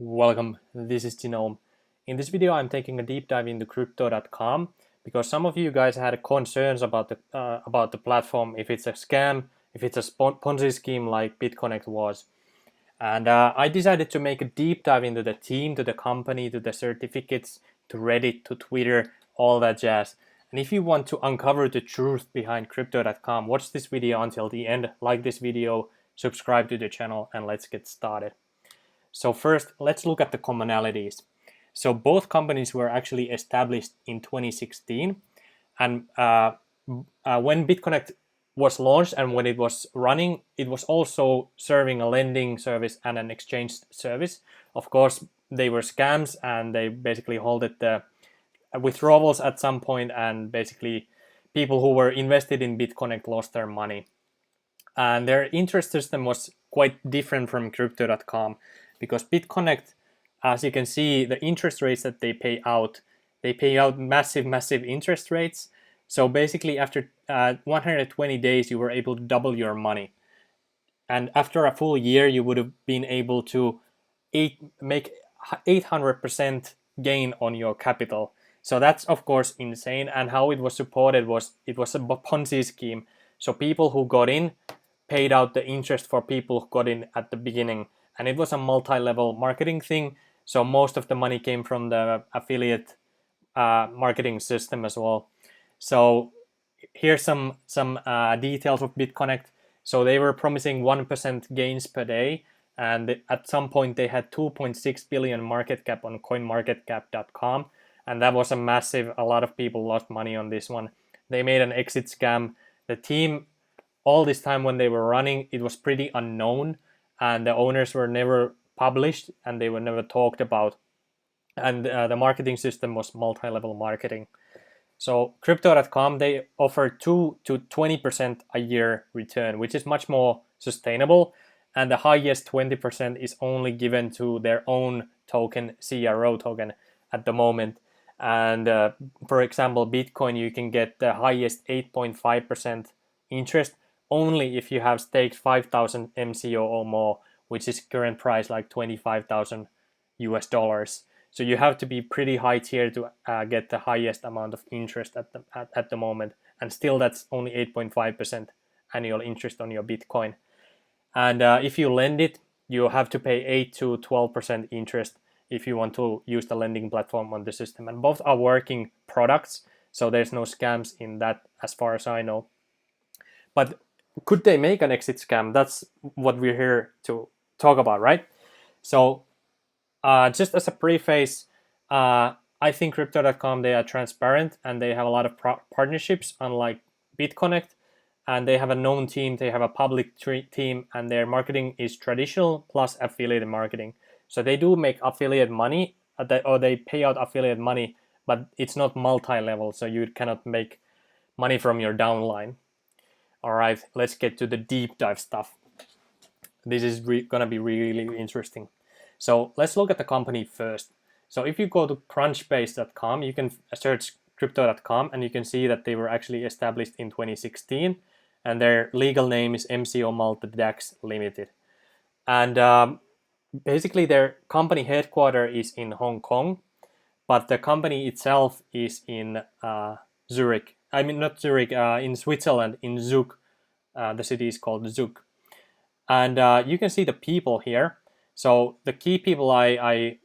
Welcome, this is Genome. In this video I'm taking a deep dive into Crypto.com because some of you guys had concerns about the platform, if it's a scam, if it's a Ponzi scheme like BitConnect was. And I decided to make a deep dive into the team, to the company, to the certificates, to Reddit, to Twitter, all that jazz. And if you want to uncover the truth behind Crypto.com, watch this video until the end, like this video, subscribe to the channel, and let's get started. So first, let's look at the commonalities. So both companies were actually established in 2016, and when BitConnect was launched and when it was running, it was also serving a lending service and an exchange service. Of course, they were scams and they basically halted the withdrawals at some point, and basically people who were invested in BitConnect lost their money. And their interest system was quite different from Crypto.com because BitConnect, as you can see, the interest rates that they pay out massive interest rates. So basically after 120 days, you were able to double your money. And after a full year, you would have been able to make 800% gain on your capital. So that's of course insane. And how it was supported was, it was a Ponzi scheme. So people who got in paid out the interest for people who got in at the beginning. And it was a multi-level marketing thing. So most of the money came from the affiliate marketing system as well. So here's some details of BitConnect. So they were promising 1% gains per day. And at some point they had 2.6 billion market cap on coinmarketcap.com. And that was a lot of people lost money on this one. They made an exit scam. The team, all this time when they were running, it was pretty unknown, and the owners were never published and they were never talked about. And the marketing system was multi-level marketing. So Crypto.com, they offer 2 to 20% a year return, which is much more sustainable. And the highest 20% is only given to their own token, CRO token, at the moment. And for example, Bitcoin, you can get the highest 8.5% interest only if you have staked 5,000 MCO or more, which is current price like 25,000 US dollars. So you have to be pretty high tier to get the highest amount of interest at the moment. And still that's only 8.5% annual interest on your Bitcoin. And if you lend it, you have to pay 8 to 12% interest if you want to use the lending platform on the system. And both are working products, so there's no scams in that as far as I know. But could they make an exit scam? That's what we're here to talk about, right? So just as a preface, I think Crypto.com, they are transparent and they have a lot of partnerships, unlike BitConnect. And they have a known team, they have a public team, and their marketing is traditional plus affiliate marketing. So they do make affiliate money, or they pay out affiliate money, but it's not multi-level, so you cannot make money from your downline. All right, let's get to the deep dive stuff. This is gonna be really interesting. So let's look at the company first. So if you go to crunchbase.com, you can search Crypto.com and you can see that they were actually established in 2016, and their legal name is MCO Malta DAX Limited. And basically their company headquarter is in Hong Kong, but the company itself is in Zurich. I mean, not Zurich, in Switzerland, in Zug. The city is called Zug. And you can see the people here. So the key people I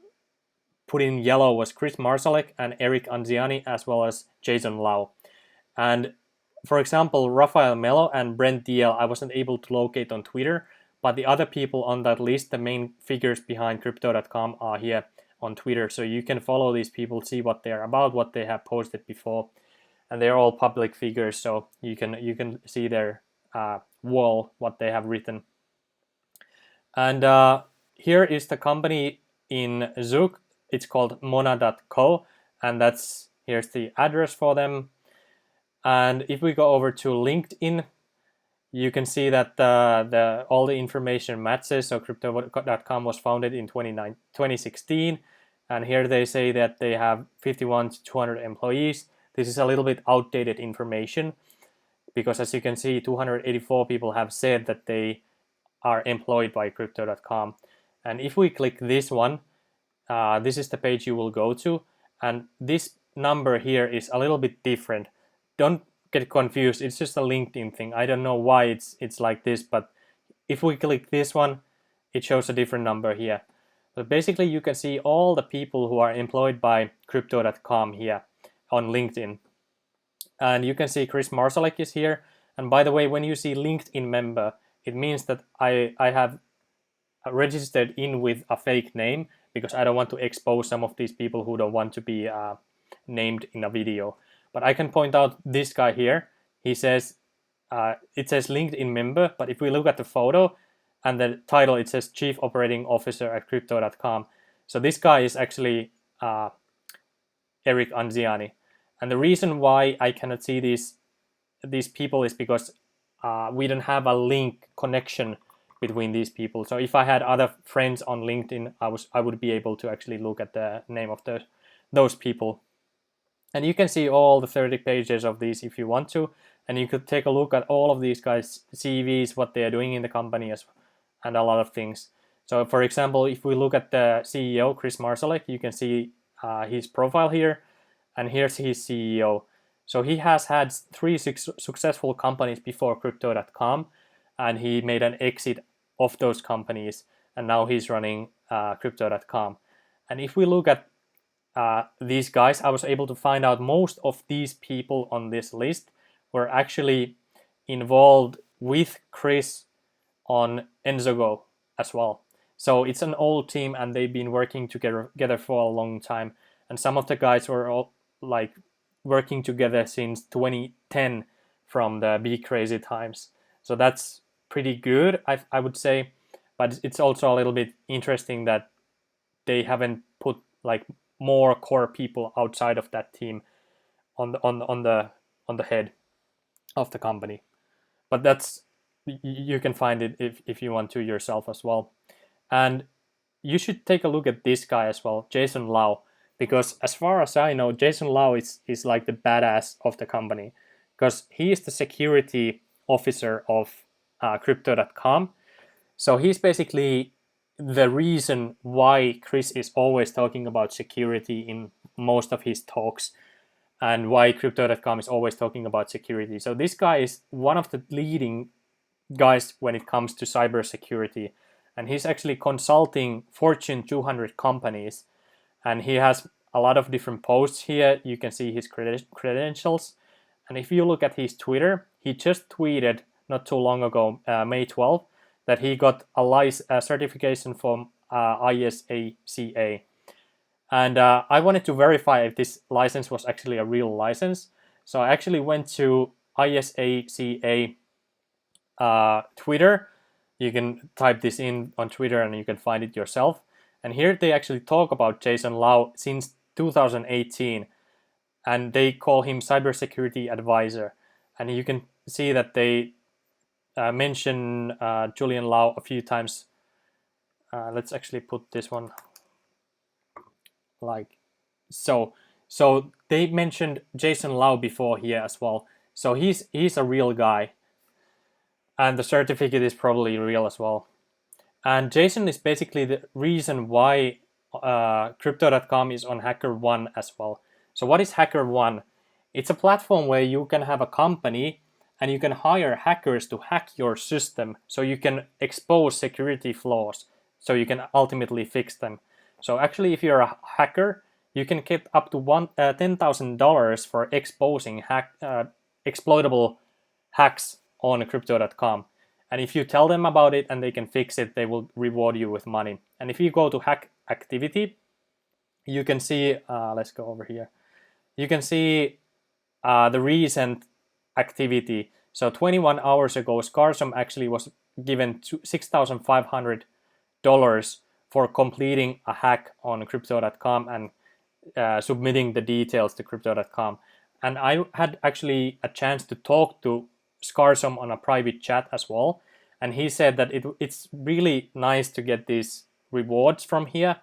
put in yellow was Chris Marsalek and Eric Anziani, as well as Jason Lau. And for example, Rafael Melo and Brent DL, I wasn't able to locate on Twitter, but the other people on that list, the main figures behind Crypto.com, are here on Twitter. So you can follow these people, see what they're about, what they have posted before. And they're all public figures, so you can see their wall, what they have written. And here is the company in Zug. It's called Mona.co, and here's the address for them. And if we go over to LinkedIn, you can see that all the information matches. So Crypto.com was founded in 2016, and here they say that they have 51 to 200 employees. This is a little bit outdated information because, as you can see, 284 people have said that they are employed by Crypto.com. And if we click this one, this is the page you will go to, and this number here is a little bit different. Don't get confused, it's just a LinkedIn thing. I don't know why it's like this, but if we click this one, it shows a different number here. But basically you can see all the people who are employed by Crypto.com here on LinkedIn. And you can see Chris Marszalek is here. And by the way, when you see LinkedIn member, it means that I have registered in with a fake name, because I don't want to expose some of these people who don't want to be named in a video. But I can point out this guy here. He says, it says LinkedIn member, but if we look at the photo and the title, it says Chief Operating Officer at Crypto.com. So this guy is actually Eric Anziani. And the reason why I cannot see these people is because we don't have a link connection between these people. So if I had other friends on LinkedIn, I would be able to actually look at the name of those people. And you can see all the 30 pages of these if you want to, and you could take a look at all of these guys' CVs, what they are doing in the company, and a lot of things. So for example, if we look at the CEO, Chris Marszalek, you can see his profile here, and here's his CEO. So he has had 3 successful companies before Crypto.com, and he made an exit of those companies, and now he's running Crypto.com. And if we look at these guys, I was able to find out most of these people on this list were actually involved with Chris on EnzoGo as well. So it's an old team, and they've been working together for a long time. And some of the guys were all like working together since 2010 from the Be Crazy times. So that's pretty good, I would say. But it's also a little bit interesting that they haven't put like more core people outside of that team on the head of the company. But that's, you can find it if you want to yourself as well. And you should take a look at this guy as well, Jason Lau, because as far as I know, Jason Lau is like the badass of the company, because he is the security officer of Crypto.com. So he's basically the reason why Chris is always talking about security in most of his talks, and why Crypto.com is always talking about security. So this guy is one of the leading guys when it comes to cybersecurity, and he's actually consulting Fortune 200 companies, and he has a lot of different posts here. You can see his credentials, and if you look at his Twitter, he just tweeted not too long ago, May 12th, that he got a certification from ISACA. And I wanted to verify if this license was actually a real license. So I actually went to ISACA Twitter. You can type this in on Twitter and you can find it yourself. And here they actually talk about Jason Lau since 2018. And they call him cybersecurity advisor. And you can see that they mention Julian Lau a few times. Let's actually put this one like so. So they mentioned Jason Lau before here as well. So he's a real guy, and the certificate is probably real as well. And Jason is basically the reason why Crypto.com is on HackerOne as well. So what is HackerOne? It's a platform where you can have a company and you can hire hackers to hack your system, so you can expose security flaws, so you can ultimately fix them. So actually, if you're a hacker, you can get up to $10,000 for exposing exploitable hacks on Crypto.com. And if you tell them about it and they can fix it, they will reward you with money. And if you go to hack activity, you can see, let's go over here. You can see the recent activity. So 21 hours ago, Scarsome actually was given $6,500 for completing a hack on Crypto.com and submitting the details to Crypto.com. And I had actually a chance to talk to Scarsome on a private chat as well. And he said that it's really nice to get these rewards from here.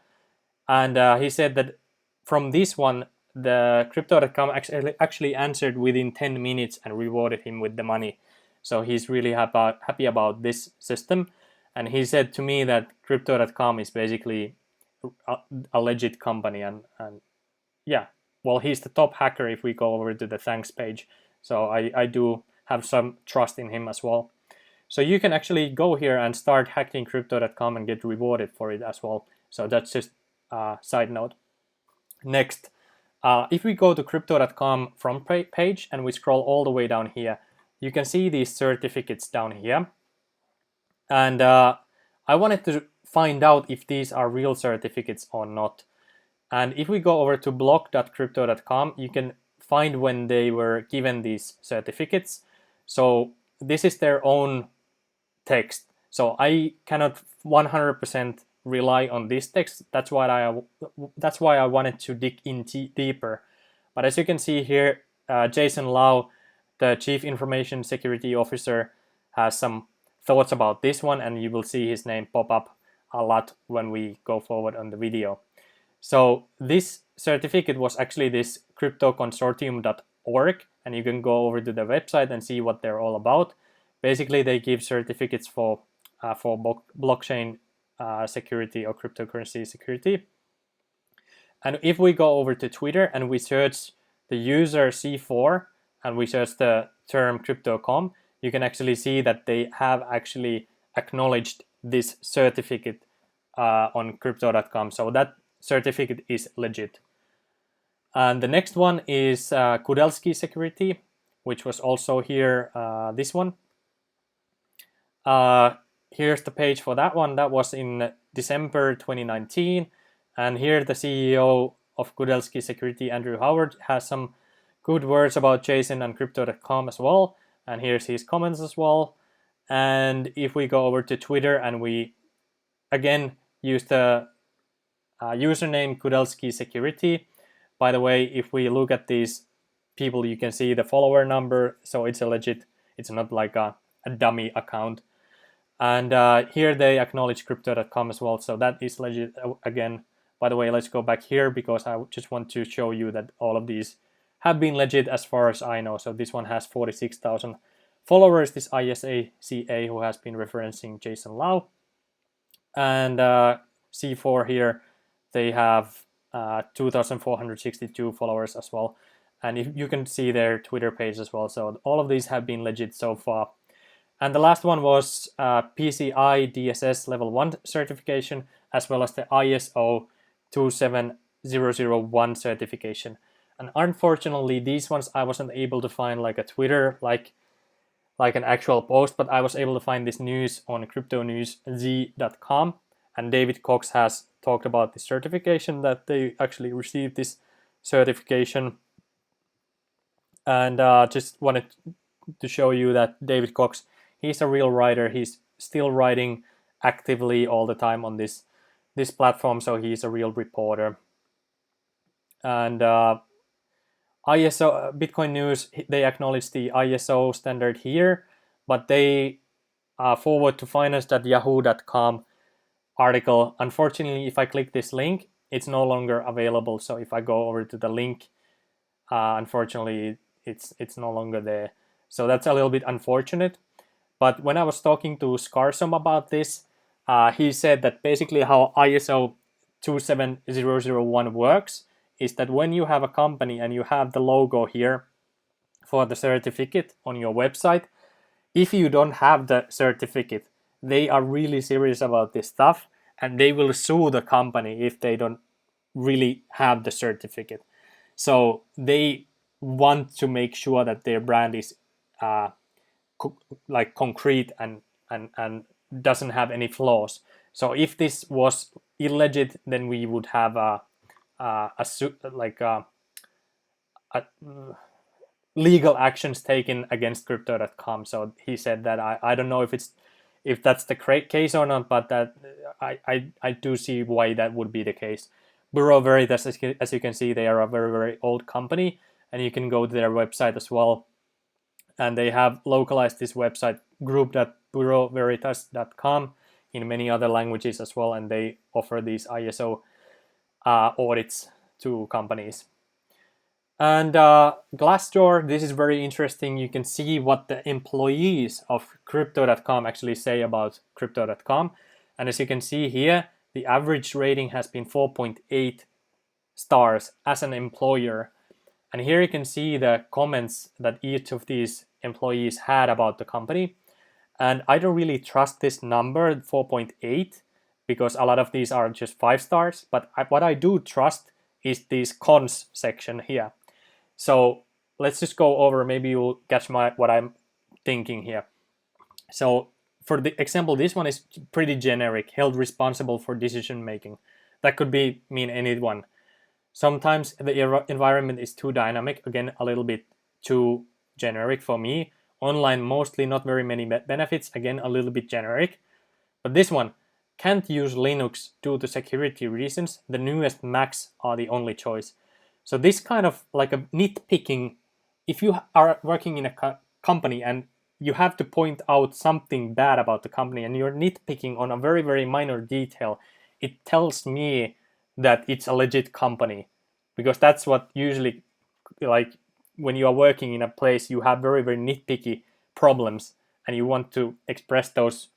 And he said that from this one, the Crypto.com actually answered within 10 minutes and rewarded him with the money. So he's really happy about this system. And he said to me that Crypto.com is basically a legit company. And yeah, well, he's the top hacker if we go over to the thanks page. So I do have some trust in him as well. So you can actually go here and start hacking crypto.com and get rewarded for it as well. So that's just a side note. Next, if we go to crypto.com front page and we scroll all the way down here, you can see these certificates down here. And I wanted to find out if these are real certificates or not. And if we go over to blog.crypto.com, you can find when they were given these certificates. So this is their own text. So I cannot 100% rely on this text. That's why I wanted to dig in deeper. But as you can see here, Jason Lau, the Chief Information Security Officer, has some thoughts about this one, and you will see his name pop up a lot when we go forward on the video. So this certificate was actually this cryptoconsortium.org, and you can go over to the website and see what they're all about. Basically, they give certificates for blockchain security or cryptocurrency security. And if we go over to Twitter and we search the user C4 and we search the term crypto.com, you can actually see that they have actually acknowledged this certificate on crypto.com. So that certificate is legit. And the next one is Kudelski Security, which was also here, this one. Here's the page for that one. That was in December 2019. And here the CEO of Kudelski Security, Andrew Howard, has some good words about Jason and Crypto.com as well. And here's his comments as well. And if we go over to Twitter and we again use the username Kudelski Security. By the way, if we look at these people, you can see the follower number. So it's a legit, it's not like a dummy account. And here they acknowledge crypto.com as well. So that is legit again. By the way, let's go back here because I just want to show you that all of these have been legit as far as I know. So this one has 46,000 followers, this ISACA who has been referencing Jason Lau. And C4 here, they have 2,462 followers as well. And if you can see their Twitter page as well. So all of these have been legit so far. And the last one was PCI DSS Level 1 certification, as well as the ISO 27001 certification. And unfortunately, these ones I wasn't able to find like a Twitter, like an actual post, but I was able to find this news on cryptonewsz.com. And David Cox has talked about this certification, that they actually received this certification. And just wanted to show you that David Cox, he's a real writer. He's still writing actively all the time on this platform, so he's a real reporter. And ISO Bitcoin News, they acknowledge the ISO standard here, but they forward to finance.yahoo.com article. Unfortunately, if I click this link, it's no longer available. So if I go over to the link, unfortunately, it's no longer there. So that's a little bit unfortunate. But when I was talking to Scarsome about this, he said that basically how ISO 27001 works is that when you have a company and you have the logo here for the certificate on your website, if you don't have the certificate, they are really serious about this stuff and they will sue the company if they don't really have the certificate. So they want to make sure that their brand is like concrete and doesn't have any flaws. So if this was illegit, then we would have legal actions taken against crypto.com. So he said that I don't know if that's the case or not, but that I do see why that would be the case. Bureau Veritas, as you can see, they are a very, very old company, and you can go to their website as well. And they have localized this website, group.bureauveritas.com, in many other languages as well, and they offer these ISO audits to companies. And Glassdoor, this is very interesting. You can see what the employees of Crypto.com actually say about Crypto.com. And as you can see here, the average rating has been 4.8 stars as an employer. And here you can see the comments that each of these employees had about the company. And I don't really trust this number, 4.8, because a lot of these are just 5 stars. But what I do trust is this cons section here. So let's just go over, maybe you'll catch what I'm thinking here. So for the example, this one is pretty generic, held responsible for decision making. That could mean anyone. Sometimes the environment is too dynamic, again, a little bit too generic for me. Online, mostly not very many benefits, again, a little bit generic. But this one, can't use Linux due to security reasons. The newest Macs are the only choice. So this kind of like a nitpicking, if you are working in a company and you have to point out something bad about the company and you're nitpicking on a very, very minor detail, it tells me that it's a legit company, because that's what usually, like when you are working in a place, you have very, very nitpicky problems and you want to express those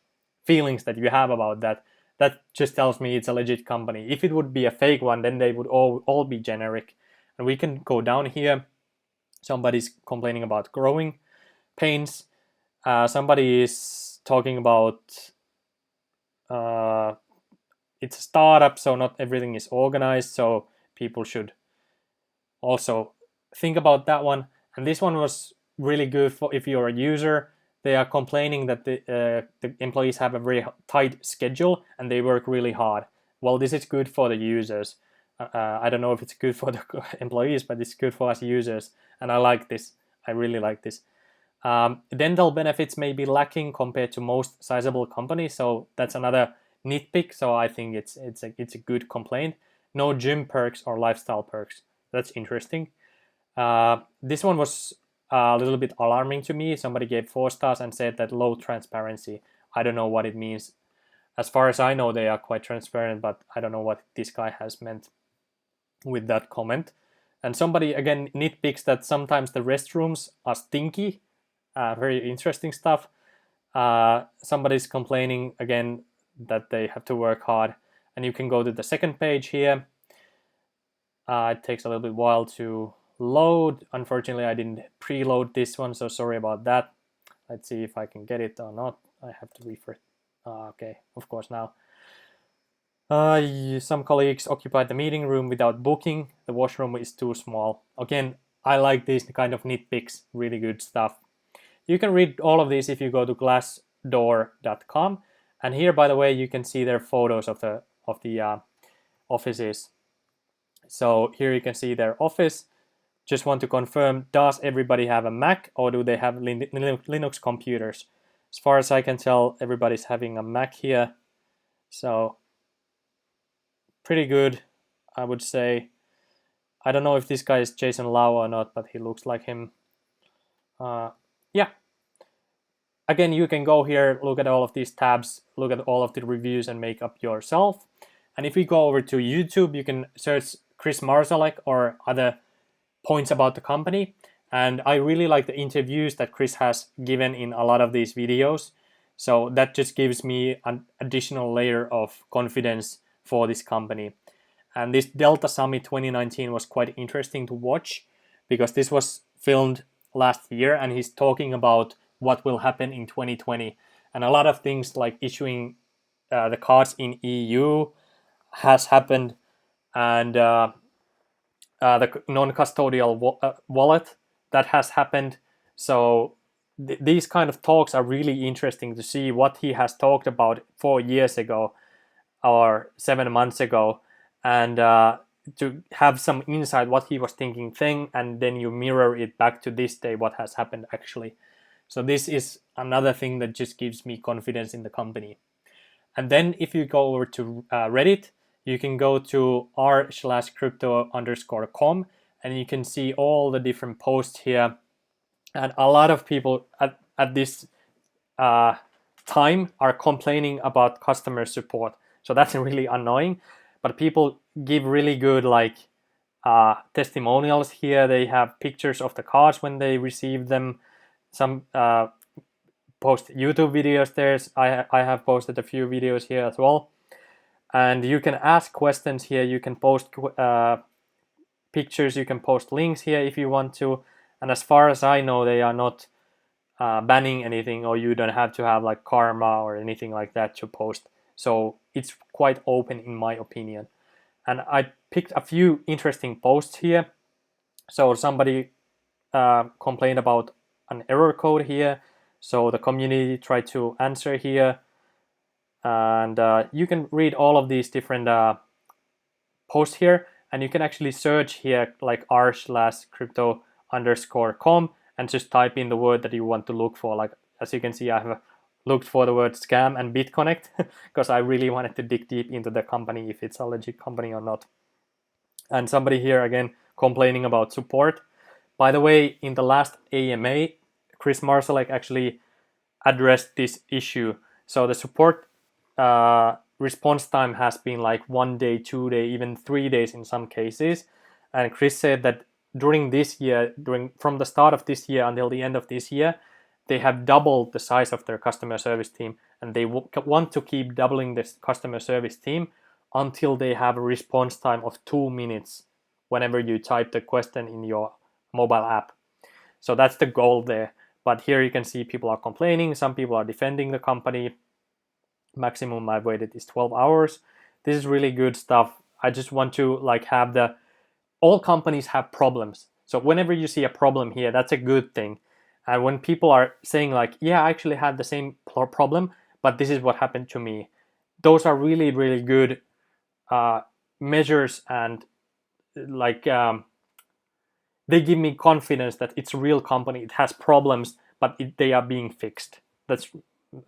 feelings that you have about that. That just tells me it's a legit company. If it would be a fake one, then they would all be generic. And we can go down here. Somebody's complaining about growing pains. Somebody is talking about it's a startup, so not everything is organized, so people should also think about that one. And this one was really good for if you're a user. They are complaining that the employees have a very tight schedule and they work really hard. Well, this is good for the users. I don't know if it's good for the employees, but it's good for us users. And I like this. I really like this. Dental benefits may be lacking compared to most sizable companies, so that's another nitpick. So I think it's a good complaint. No gym perks or lifestyle perks. That's interesting. This one was a little bit alarming to me. Somebody gave 4 stars and said that low transparency. I don't know what it means. As far as I know, they are quite transparent, but I don't know what this guy has meant with that comment. And somebody again nitpicks that sometimes the restrooms are stinky. Very interesting stuff. Somebody's complaining again that they have to work hard. And you can go to the second page here. It takes a little bit while to load. Unfortunately, I didn't preload this one, so sorry about that. Let's see if I can get it or not. I have to refresh. Okay, of course now. Some colleagues occupied the meeting room without booking. The washroom is too small. Again, I like these kind of nitpicks, really good stuff. You can read all of these if you go to glassdoor.com. And here, by the way, you can see their photos of the offices. So here you can see their office. Just want to confirm, does everybody have a Mac or do they have Linux computers? As far as I can tell, everybody's having a Mac here. So pretty good, I would say. I don't know if this guy is Jason Lau or not, but he looks like him. Yeah. Again, you can go here, look at all of these tabs, look at all of the reviews and make up yourself. And if we go over to YouTube, you can search Chris Marszalek or other points about the company. And I really like the interviews that Chris has given in a lot of these videos. So that just gives me an additional layer of confidence for this company. And this Delta Summit 2019 was quite interesting to watch because this was filmed last year and he's talking about what will happen in 2020. And a lot of things like issuing the cards in EU has happened, and the non-custodial wallet, that has happened. So these kind of talks are really interesting to see what he has talked about 4 years ago or 7 months ago, and to have some insight what he was thinking then, and then you mirror it back to this day what has happened actually. So this is another thing that just gives me confidence in the company. And then if you go over to Reddit, you can go to r/crypto_com and you can see all the different posts here. And a lot of people at this time are complaining about customer support. So that's really annoying. But people give really good testimonials here. They have pictures of the cards when they receive them. Some post YouTube videos there. I have posted a few videos here as well. and you can ask questions here. You can post pictures, you can post links here if you want to, and as far as I know, they are not banning anything, or you don't have to have like karma or anything like that to post. So it's quite open in my opinion. And I picked a few interesting posts here. So somebody complained about an error code here, so the community tried to answer here, and you can read all of these different posts here, and you can actually search here like r/crypto_com and just type in the word that you want to look for. Like as you can see, I have looked for the word scam and BitConnect because I really wanted to dig deep into the company, if it's a legit company or not. And somebody here again complaining about support. By the way, in the last AMA, Chris Marsalek actually addressed this issue. So the support response time has been like 1 day, 2 day, even 3 days in some cases. And Chris said that during this year, from the start of this year until the end of this year, they have doubled the size of their customer service team, and they want to keep doubling this customer service team until they have a response time of 2 minutes whenever you type the question in your mobile app. So that's the goal there. But here you can see people are complaining, some people are defending the company. Maximum I've waited is 12 hours. This is really good stuff. I just want to like have all companies have problems. So whenever you see a problem here, that's a good thing. And when people are saying like, yeah, I actually had the same problem, but this is what happened to me, those are really, really good measures, and like they give me confidence that it's a real company. It has problems, but they are being fixed. That's,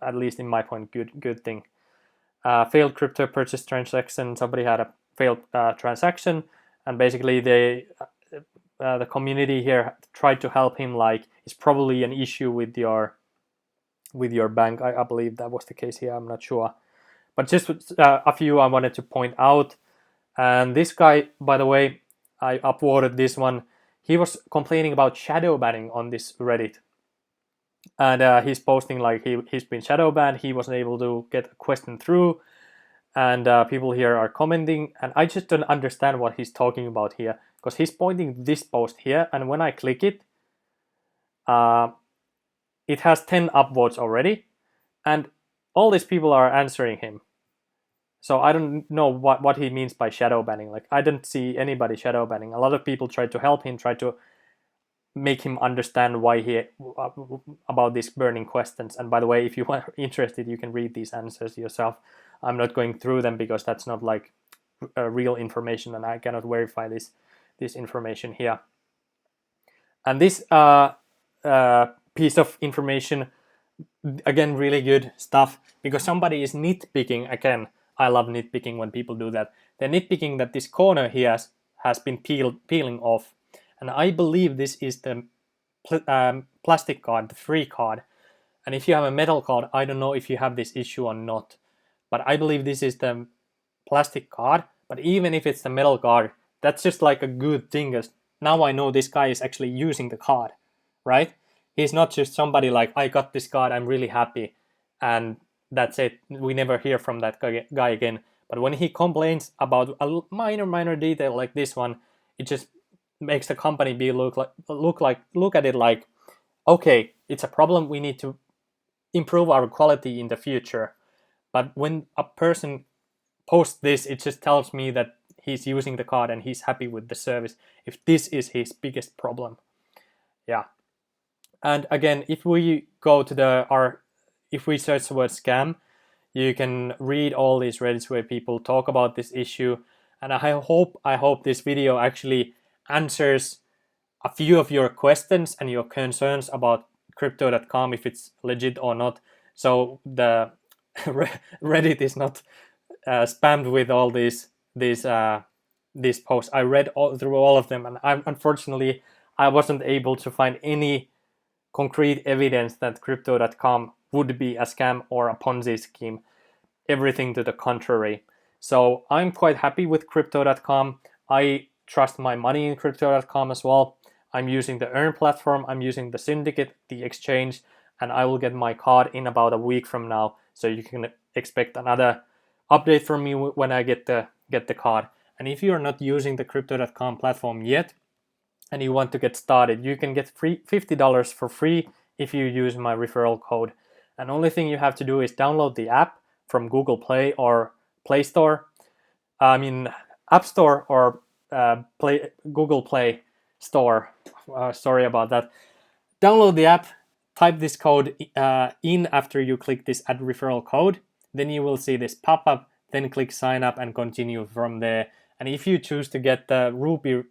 at least in my point, good thing. Failed crypto purchase transaction. Somebody had a failed transaction, and basically the community here tried to help him. Like, it's probably an issue with your bank. I believe that was the case here. I'm not sure, but just a few I wanted to point out. And this guy, by the way, I upvoted this one. He was complaining about shadow banning on this Reddit. And he's posting like he's been shadow banned. He wasn't able to get a question through. And people here are commenting. And I just don't understand what he's talking about here. Because he's pointing this post here. And when I click it, it has 10 upvotes already. And all these people are answering him. So I don't know what he means by shadow banning. Like, I don't see anybody shadow banning. A lot of people try to help him, try to make him understand why he about these burning questions. And by the way, if you are interested, you can read these answers yourself. I'm not going through them because that's not like real information, and I cannot verify this information here. And this piece of information, again, really good stuff, because somebody is nitpicking again. I love nitpicking when people do that. They're nitpicking that this corner here has been peeling off. And I believe this is the plastic card, the free card. And if you have a metal card, I don't know if you have this issue or not. But I believe this is the plastic card. But even if it's the metal card, that's just like a good thing. Because now I know this guy is actually using the card, right? He's not just somebody like, I got this card, I'm really happy, and that's it. We never hear from that guy again. But when he complains about a minor detail like this one, it just makes the company look at it like, okay, it's a problem. We need to improve our quality in the future. But when a person posts this, it just tells me that he's using the card and he's happy with the service. If this is his biggest problem, yeah. And again, if we go to if we search the word scam, you can read all these Reddits where people talk about this issue. And I hope this video actually answers a few of your questions and your concerns about Crypto.com, if it's legit or not. So the Reddit is not spammed with all these posts. I read through all of them, and unfortunately I wasn't able to find any concrete evidence that Crypto.com would be a scam or a Ponzi scheme. Everything to the contrary. So I'm quite happy with Crypto.com. I trust my money in Crypto.com as well. I'm using the Earn platform, I'm using the Syndicate, the exchange, and I will get my card in about a week from now. So you can expect another update from me when I get the card. And if you're not using the Crypto.com platform yet and you want to get started, you can get $50 for free if you use my referral code. And only thing you have to do is download the app from Google Play or Play Store. App Store or Google Play Store. Sorry about that. Download the app, type this code in after you click this add referral code. Then you will see this pop-up, then click sign up and continue from there. And if you choose to get the Ruby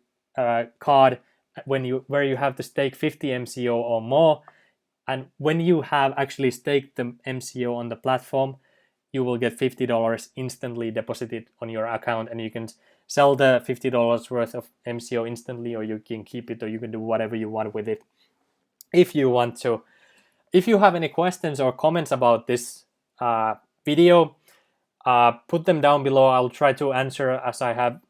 card where you have to stake 50 MCO or more, and when you have actually staked the MCO on the platform, you will get $50 instantly deposited on your account, and you can sell the $50 worth of MCO instantly, or you can keep it, or you can do whatever you want with it if you want to. If you have any questions or comments about this video, put them down below. I'll try to answer as I have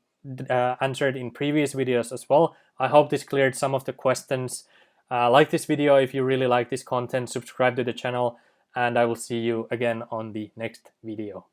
answered in previous videos as well. I hope this cleared some of the questions. Like this video if you really like this content, subscribe to the channel, and I will see you again on the next video.